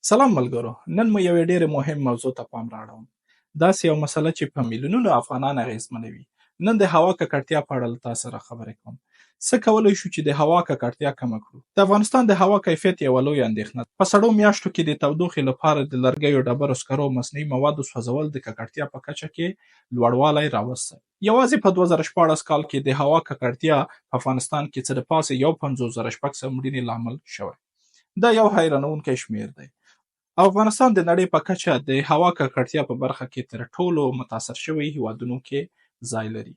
سلام ملګرو، نن مو یوې ډېرې مهم موضوع ته پام راړوم. داسې یو مسله چې په میلیونونو افغانان اغېزمنوي. نن د هوا ککړتیا په اړه له تاسو سره خبرې کوم. څه کولی شو چې د هوا ککړتیا کمه کړو؟ د افغانستان د هوا کیفیت یوه لویه اندېښنه ده. په سړو میاشتو کې د تودوخې لپاره د لرګیو، ډبرو سکرو او مصنوعي موادو سوځول د ککړتیا په کچه کې لوړوالی راوستی. یوازې په 2014 کال کې د هوا ککړتیا په افغانستان کې څه د پاسه 51,600 مړینې لامل شوی. دا یو حیرانوونکی شمېر دی. افغانستان د نړۍ په کچه د هوا ککړتیا په برخه کې تر ټولو متاثر شوي هیوادونو کې ځای لري.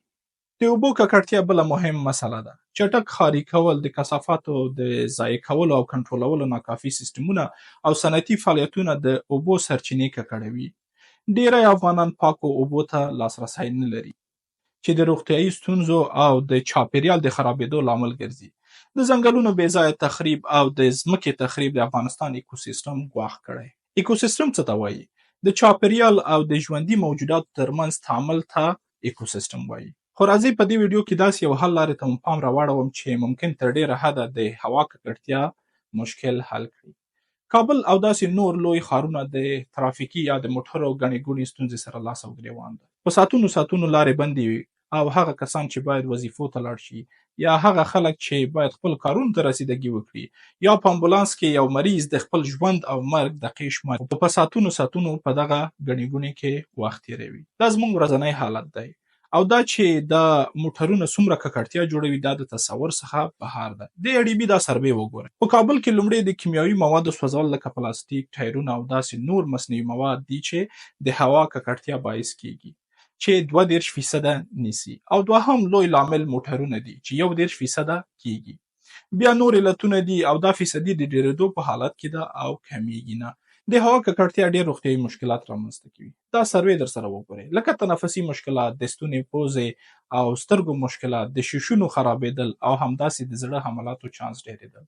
د اوبو ککړتیا بله مهم مسله ده. چټک ښاري کول، د کثافاتو د ضایع کولو او کنټرولولو ناکافي سیستمونه او صنعتي فعالیتونه د اوبو سرچینې ککړوي. ډیری افغانان پاکو اوبو ته لاسرسی نه لري، چې د روغتیايي ستونزو او د چاپیریال د خرابېدو لامل ګرځي. د ځنګلونو بې ځایه تخریب او د ځمکې تخریب د افغانستان ایکوسیستم ګواښ کړی. ایکوسیستم څه ته وایي؟ د چاپیریال او د ژوندي موجوداتو ترمنځ تعامل ته ایکوسیستم وایي. خو راځئ په دې ویډیو کې داسې یو حل لارې ته مو پام راواړوم چې ممکن تر ډېره حده د هوا ککړتیا مشکل حل کړي. کابل او داسې نور لوی ښارونه د ترافیکي یا د موټرو ګڼې ګوڼې ستونزې سره لاس او ګرېوان دي. په ساعتونو لارې بندې وي او هغه کسان چې باید وظیفو ته لاړ شي، یا هغه خلک چې باید خپل کارونو ته رسیدګي وکړي، یا په امبولانس کې یو مریض د خپل ژوند او مرګ دقیق شماري، په ساعتونو په دغه ګڼې ګوڼې کې وخت تېروي. دا زموږ ورځنی حالت دی، او دا چې دا موټرونه څومره ککړتیا جوړوي دا د تصور څخه بهر ده. د اډیبي دا سروې وګورئ. په کابل کې لومړی د کیمیاوي موادو سوځول لکه پلاستیک، ټایرونه او داسې نور مصنوعي مواد دي چې د هوا ککړتیا باعث کیږي، چې 32% نیسي، او دوهم لوی لامل موټرونه دي چې 31% کیږي. بیا نور علتونه دي او دا فیصدي د ډېرېدو په حالت کې ده او کمیږي نه. د هوا ککړتیا ډېر روغتیايي مشکلات رامنځته کوي. دا سروې در سره وګورئ، لکه تنفسي مشکلات، د ستوني، پوزې او سترګو مشکلات، د شیشونو خرابېدل او همداسې د زړه حملاتو چانس ډېرېدل،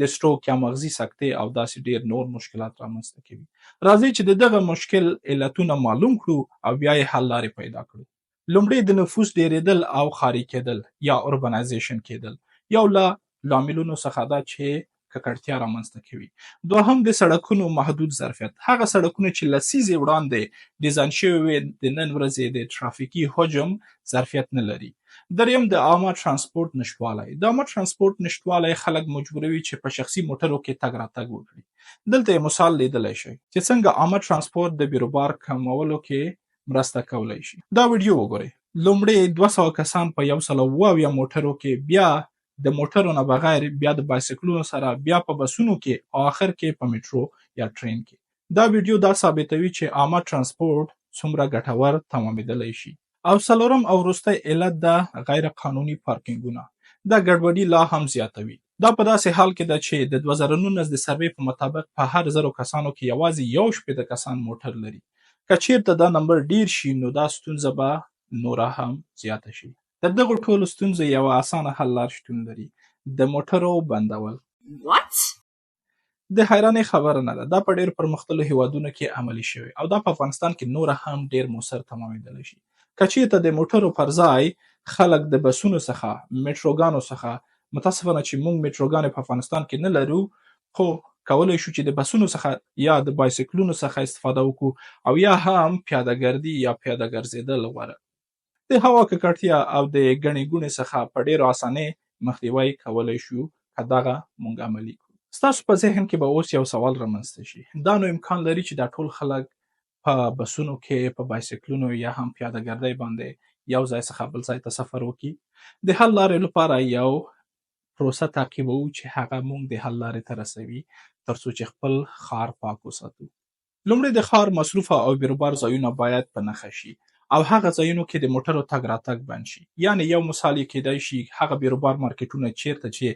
د سټروک یا مغزي سکتې او داسې ډېر نور مشکلات رامنځته کوي. راځئ چې د دغه مشکل علتونه معلوم کړو او بیا یې حل لارې پیدا کړو. لومړی د نفوس ډېرېدل او ښاري کېدل یا urbanization کېدل یو له لاملونو څخه ده چې ککړتیا رامنځته کوي. دوهم د سړکونو محدود ظرفیت. هغه سړکونه چې لسیزې وړاندې ډیزاین شوي وي د نن ورځې د ترافیکي حجم ظرفیت نه لري. دریم د عامه ترانسپورت نشتوالی. د عامه ترانسپورت نشتوالی خلک مجبوروي چې په شخصي موټرو کې تګ راتګ وکړي. دلته یې مثال لیدلی شئ چې څنګه عامه ترانسپورت د بیروبار کمولو کې مرسته کولی شي. دا ویډیو وګورئ. لومړی 200 کسان په 170 موټرو کې، بیا د موټرو نه بغیر، بیا د بایسکلونو سره، بیا په بسونو کې او آخر کې په میټرو یا ټرین کې. دا ویډیو دا ثابتوي چې عامه ترانسپورت څومره ګټور تمامېدلی شي. او څلورم او وروستی علت ده غیر قانوني پارکینګونه. دا ګډوډي لا هم زیاتوي. دا په داسې حال کې ده چې د 2019 د سروې په مطابق په هر 1000 کسانو کې یوازې 1 کسان موټر لري. که چیرته دا نمبر ډیر شي نو دا ستونزه به نوره هم زیاته شي. د دغو ټولو ستونزو یوه اسانه حل لار شتون لري: د موټرو بندول. What؟ د حیرانۍ خبره نه ده، دا په ډېر پرمختللو هیوادونو کې عملي شوی او دا په افغانستان کې نوره هم ډېر موثر تمامېدلی شي. که چیرته د موټرو پر ځای خلک د بسونو څخه، میټروګانو څخه، متاسفانه چې موږ میټروګانې په افغانستان کې نه لرو، خو کولی شو چې د بسونو څخه یا د بایسکلونو څخه استفاده وکړو او یا هم پیاده ګرځي یا پیاده ګرځېدل غوره. د هوا ککړتیا او د ګڼې ګوڼې څخه په ډېرو اسانۍ مخنیوی کولی شو که دغه موږ عملي کړو. ستاسو په ذهن کې به اوس یو سوال رامنځته شي. دا نو امکان لري چې دا ټول خلک په بسونو کې، په بایسکلونو یا هم پیاده ګرځۍ باندې یو ځای څخه بل ځای ته سفر وکړي. د حل لارې لپاره یو پروسه تعقیبوو چې هغه موږ د حل لارې ته رسوي تر څو چې خپل ښار پاک وساتو. لومړی د ښار مصروفه او بیروبار ځایونه باید په نښه شي او هغه ځایونو کې د موټرو تګ راتګ بند شي. یعنې یو مثال یې کیدای شي هغه بیروبار مارکیټونه چیرته چې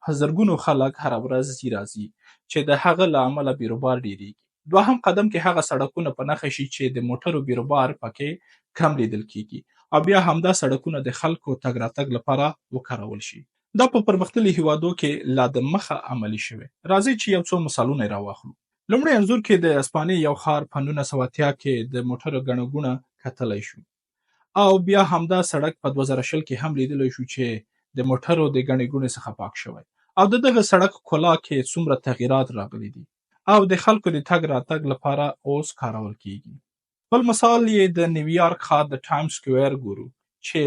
په زرګونو خلک هره ورځ ځي راځي، چې د هغه له امله بیروبار ډیریږي. دوهم قدم کې هغه سړکونه په نښه شي چې د موټرو بیروبار پکې کم لیدل کیږي، او بیا همدا سړکونه د خلکو تګ راتګ لپاره وکارول شي. دا په پرمختللي هیوادو کې لا د مخه عملي شوی. راځئ چې یو څو مثالونه یې راواخلو. لومړی انځور کې د اسپانیې یو ښار په 1980 کې د موټرو ګڼه ګوڼه کتلی شو، او بیا همدا سړک په 2020 کې هم لیدلی شو چې د موټرو د ګڼې ګوڼې څخه پاک شوی، او د دغه سړک ښکلا کې څومره تغییرات راغلي دي. او د خلکو د تګ راتګ لپاره اوس کارول کیږي. بل مثال یې د نیویارک ښار د ټایم سکویر ګورو چې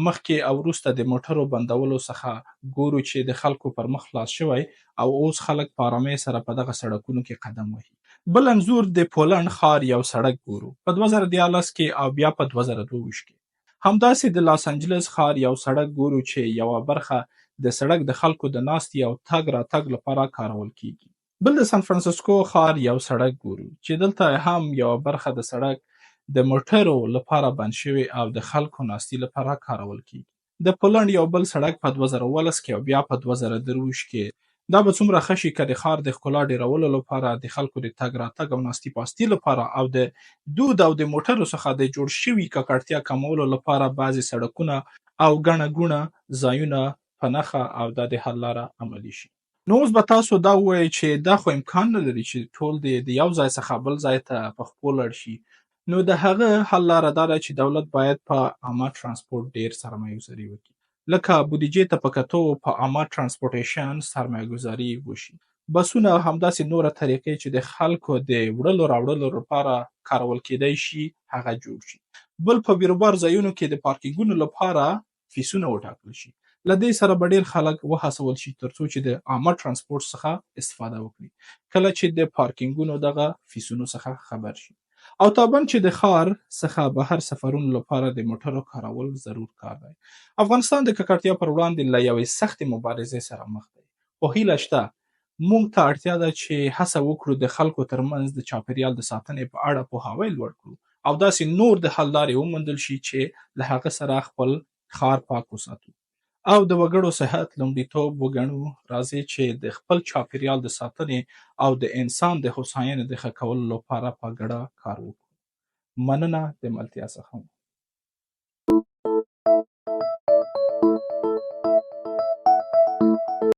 مخکې او وروسته د موټرو بندولو څخه ګورو چې د خلکو پر مخ خلاص شوی او اوس خلک په ارامۍ سره په دغه سړکونو کې قدم وهي. بل انځور د پولنډ ښار یو سړک ګورو په 2013 کې او بیا په 2022 کې. همداسې د لاس انجلس ښار یو سړک ګورو چې یوه برخه د سړک د خلکو د ناستې او تګ راتګ لپاره کارول کیږي. بل د سان فرانسیسکو ښار یو سړک ګورو چې دلته هم یوه برخه د سړک د موټرو لپاره بند شوی او د خلکو ناستې لپاره کارول کیږي. د پولنډ یو بل سړک په 2019 کې او بیا په 2023 کې. دا به څومره ښه شي که د ښار د ښکلا ډیرولو لپاره د خلکو د تګ راتګ او ناستې پاستې لپاره او د دود او د موټرو څخه د جوړ شوي ککړتیا کمولو لپاره بعضې سړکونه او ګڼه ګوڼه ځایونه په نښه او دا د حل لاره عملي شي. نو اوس به تاسو دا ووایئ چې دا خو امکان نه لري چې ټول د یو ځای څخه بل ځای ته په خپلو لاړ شي. نو د هغه حل لاره دا ده چې دولت باید په عامه ترانسپورټ ډیر سرمایه گذاري وکړي. لکه بودیجې ته په کتو په عامه ترانسپورټیشن سرمایه گذاري وشي. بسونه او همداسې نوره طریقې چې د خلکو د وړلو راوړلو لپاره کارول کیدی شي هغه جوړ شي. بل په بیروبار ځایونو کې د پارکینګونو لپاره فیسونه وټاکل شي. له دې سره به ډېر خلک وهڅول شي ترڅو چې د عامه ترانسپورټ څخه استفاده وکړي کله چې د پارکینګونو دغه فیسونو څخه خبر شي. او طبعا چې د ښار څخه بهر سفرونو لپاره د موټرو کارول ضرور کار دی. افغانستان د ککړتیا پر وړاندې له یوې سختې مبارزې سره مخ دی. خو هیله شته موږ ته اړتیا ده چې هڅه وکړو د خلکو ترمنځ د چاپیریال د ساتنې په اړه پوهاوی لوړ کړو او داسې نور د حل لارې وموندل شي چې له هغه سره خپل ښار پاک وساتو او د وګړو صحت لومړیتوب وګڼو. راځئ چې د خپل چاپیریال د ساتنې او د انسان د هوساینې د ښه کولو لپاره په ګډه کار وکړو. مننه د ملتیا څخه.